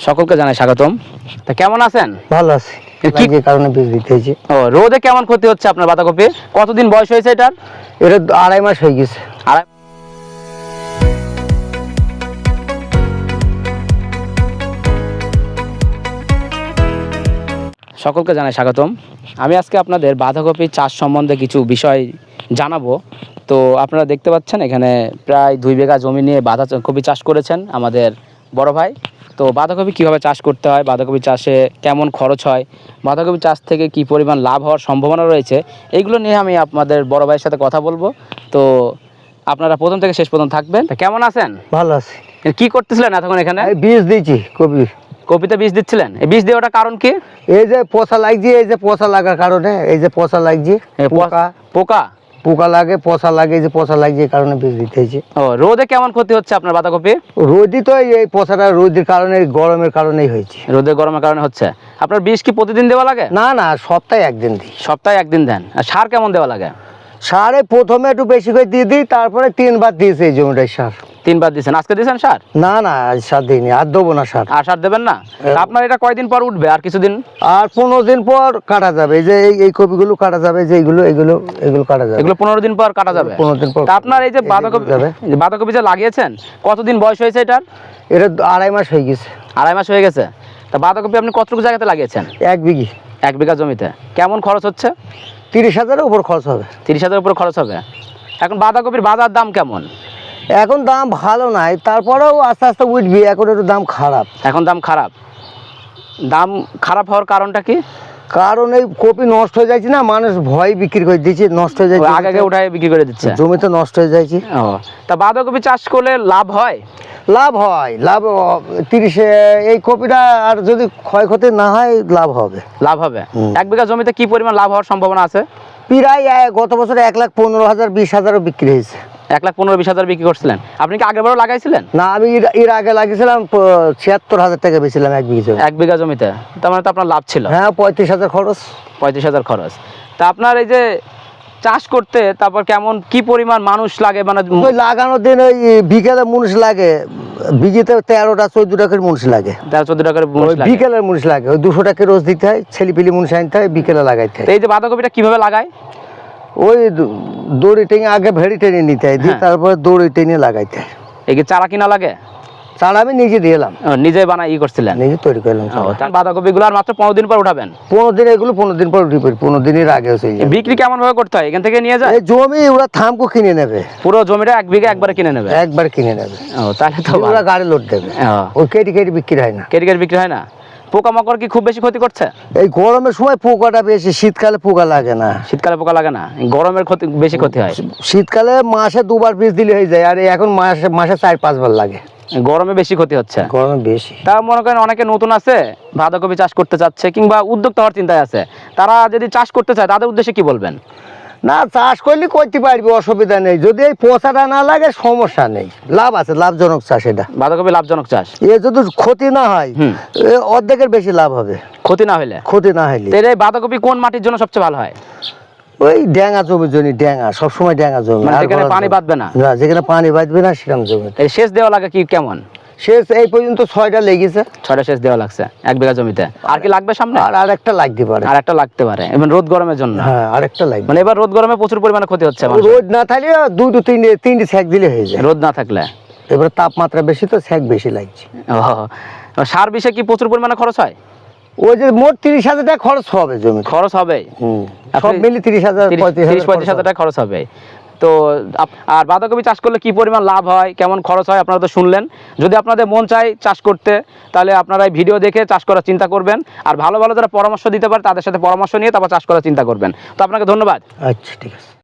সকলকে জানাই স্বাগতম। তা কেমন আছেন? ভালো আছি। কি যে কারণে বীজ দিতে হয়েছে। ও, রোদে কেমন ক্ষতি হচ্ছে আপনার বাঁধাকপি? কতদিন বয়স হয়েছে এটার? এটা 2.5 মাস হয়ে গেছে। আর সকলকে জানাই স্বাগতম। আমি আজকে আপনাদের বাঁধাকপি চাষ সম্বন্ধে কিছু বিষয় জানাবো। তো আপনারা দেখতে পাচ্ছেন এখানে প্রায় 2 বিঘা জমি নিয়ে বাঁধাকপি চাষ করেছেন আমাদের বড় ভাই। তো বাঁধাকপি কীভাবে চাষ করতে হয়, বাঁধাকপি চাষে কেমন খরচ হয়, বাঁধাকপি চাষ থেকে কী পরিমাণ লাভ হওয়ার সম্ভাবনা রয়েছে, এইগুলো নিয়ে আমি আপনাদের বড় ভাইয়ের সাথে কথা বলবো। তো আপনারা প্রথম থেকে শেষ পর্যন্ত থাকবেন। তা কেমন আছেন? ভালো আছি। কি করতেছিলেন এতক্ষণ এখানে? এই বীজ দিয়েছি কপির। কপিতে বীজ দিচ্ছিলেন? এই বীজ দেওয়াটার কারণ কি? এই যে পচা লাগছে, এই যে পচা লাগার কারণে, এই যে পচা লাগছে, পোকা পোকা পোকা লাগে, পচা লাগে, এই যে পচা লাগছে এই কারণে বীজ দিতে হয়েছে। ও, রোদে কেমন ক্ষতি হচ্ছে আপনার বাঁধাকপি? রোদই তো এই পচাটা রোদের কারণে, গরমের কারণেই হয়েছে। রোদে গরমের কারণে হচ্ছে। আপনার বীজ কি প্রতিদিন দেওয়া লাগে? না না, সপ্তাহে একদিন দিই। সপ্তাহে একদিন দেন। আর সার কেমন দেওয়া লাগে? সারে প্রথমে একটু বেশি করে দিয়ে দিই, তারপরে 3 বার দিয়েছে এই জমিটায় সার। 3 বার দিয়েছেন? আজকে দিয়েছেন সার? না না, আজ সার দিইনি, আর দেবো না সার। আর সার দেবেন না? তা আপনার এটা কয়দিন পর উঠবে? আর কিছুদিন? আর 15 দিন পর কাটা যাবে। এই যে এই কপিগুলো কাটা যাবে, যে এগুলো কাটা যাবে। এগুলো 15 দিন পর কাটা যাবে। 15 দিন পর। তা আপনার এই যে বাঁধাকপি যে লাগিয়েছেন, কতদিন বয়স হয়েছে এটার? এটা 2.5 মাস হয়ে গেছে। 2.5 মাস হয়ে গেছে। তা বাঁধাকপি আপনি কতটুকু জায়গাতে লাগিয়েছেন? 1 বিঘি। 1 বিঘা জমিতে। কেমন খরচ হচ্ছে? 30,000-এর উপর খরচ হবে। 30,000 উপর খরচ হবে। এখন বাঁধাকপির বাজার দাম কেমন? এখন দাম ভালো নাই, তারপরেও আস্তে আস্তে উঠবি। এখন একটু দাম খারাপ। এখন দাম খারাপ। দাম খারাপ হওয়ার কারণটা কি? কারণ এই কপি নষ্ট হয়ে যাচ্ছে না, মানুষ ভয় বিক্রি করে দিচ্ছে, নষ্ট হয়ে যাচ্ছে। আগে উঠায় বিক্রি করে দিচ্ছে, জমিতে নষ্ট হয়ে যাচ্ছে। ও, তা বাঁধাকপি চাষ করলে লাভ হয়? লাভ হয়, লাভ 30-এ এই কপিটা আর যদি ক্ষয়ক্ষতি না হয় লাভ হবে। লাভ হবে। 1 বিঘা জমিতে কি পরিমাণ লাভ হওয়ার সম্ভাবনা আছে? প্রায় গত বছর 1,15,000 20,000-ও বিক্রি হয়েছে। 1,15,000-20,000 বিক্রি করছিলেন? আপনি কি আগেরবারও লাগাইছিলেন? না, আমি এর আগে লাগিয়েছিলাম 76,000 টাকা বেছিলাম 1 বিঘা জমি। 1 বিঘা জমিতে? তার মানে তো আপনার লাভ ছিল। হ্যাঁ, 35,000 খরচ। 35,000 খরচ। তা আপনার এই যে চাষ করতে তারপর কেমন কি পরিমাণ মানুষ লাগে? মানে ওই লাগানোর দিন ওই বিকেলে মুনিশ লাগে, বিঘিতে 13টা 14টা করে মুনিশ লাগে। 13-14 টাকার বিকেলের মুনিশ লাগে, ওই 200 টাকা রোজ দিতে হয়। ছেলেপিলি মুনিশ আনতে হয়, বিকেলে লাগাইতে হয়। এই যে বাঁধাকপিটা কিভাবে লাগায়? ওই দড়ি টেনে, আগে ভেড়ি টেনে নিতে হয়, দিয়ে তারপরে দড়ি টেনে লাগাইতে হয়। এই কি চারা কিনা লাগে? চারা আমি নিজে দিলাম। নিজে বানাই করছিলেন? নিজে তৈরি করলাম। বাঁধাকপিগুলো আর মাত্র 15 দিন পর উঠাবেন? 15 দিন, এগুলো 15 দিন পর উঠে পড়ি। 15 দিনের আগে হচ্ছে। বিক্রি কেমন ভাবে করতে হয়? এখান থেকে নিয়ে যায়? এই জমি ওরা থামকো কিনে নেবে, পুরো জমিটা 1 বিঘা একবারে কিনে নেবে? একবার কিনে নেবে। ও, তাহলে তো ওরা গাড়ি লোড দেবে। ওই কেটে কেটে বিক্রি হয় না। কেটে বিক্রি হয় না? পোকামাকড় কি খুব বেশি ক্ষতি করছে? এই গরমের সময় পোকাটা বেশি, শীতকালে পোকা লাগে না। শীতকালে পোকা লাগে না, গরমের বেশি ক্ষতি হয়। শীতকালে মাসে 2 বার বীজ দিলে হয়ে যায়, আর এখন মাসে 4-5 বার লাগে। গরমে বেশি ক্ষতি হচ্ছে। গরমে বেশি। তা মনে করেন অনেকে নতুন আছে, বাঁধাকপি চাষ করতে চাচ্ছে কিংবা উদ্যোক্তা হওয়ার চিন্তায় আছে, তারা যদি চাষ করতে চায় তাদের উদ্দেশ্যে কি বলবেন? না, চাষ করলে করতে পারবি, অসুবিধা নেই। যদি এই পচাটা না লাগে সমস্যা নেই, লাভ আছে, লাভজনক চাষ এটা। বাঁধাকপি লাভজনক চাষ। এ যদি ক্ষতি না হয়, অর্ধেকের বেশি লাভ হবে। ক্ষতি না হলে? ক্ষতি না হলে। তাহলে এই বাঁধাকপি কোন মাটির জন্য সবচেয়ে ভালো হয়? ওই ড্যাঙা জমির জন্য। ড্যাঙা সবসময় ড্যাঙা জমি, মানে যেখানে পানি বাঁধবে না? যেখানে পানি বাঁধবে না সেখানে জমি। এই সেচ দেওয়া লাগে কি কেমন? শেষ এই পর্যন্ত 6টা লেগেছে। 6টা সেচ দেওয়া লাগছে 1 বিঘা জমিতে। আর কি লাগবে সামনে? আর একটা লাগতে পারে। আর একটা লাগতে পারে, এবং রোদ গরমের জন্য। হ্যাঁ, আরেকটা লাগবে। মানে এবার রোদ গরমে প্রচুর পরিমাণে ক্ষতি হচ্ছে। রোদ না থাকলে 2-3 সেক দিলে হয়ে যায়। রোদ না থাকলে? এবার তাপমাত্রা বেশি তো সেক বেশি লাগছে। ও, সার বিষে কি প্রচুর পরিমাণে খরচ হয়? ওই যে মোট 30,000 টাকা খরচ হবে জমি। খরচ হবে? সব মিলে 30,000 35,000 টাকা খরচ হবে। তো আর বাঁধাকপি চাষ করলে কি পরিমাণ লাভ হয়, কেমন খরচ হয় আপনারা তো শুনলেন। যদি আপনাদের মন চায় চাষ করতে, তাহলে আপনারা এই ভিডিও দেখে চাষ করার চিন্তা করবেন। আর ভালো ভালো যারা পরামর্শ দিতে পারে তাদের সাথে পরামর্শ নিয়ে তারপর চাষ করার চিন্তা করবেন। তো আপনাকে ধন্যবাদ। আচ্ছা, ঠিক আছে।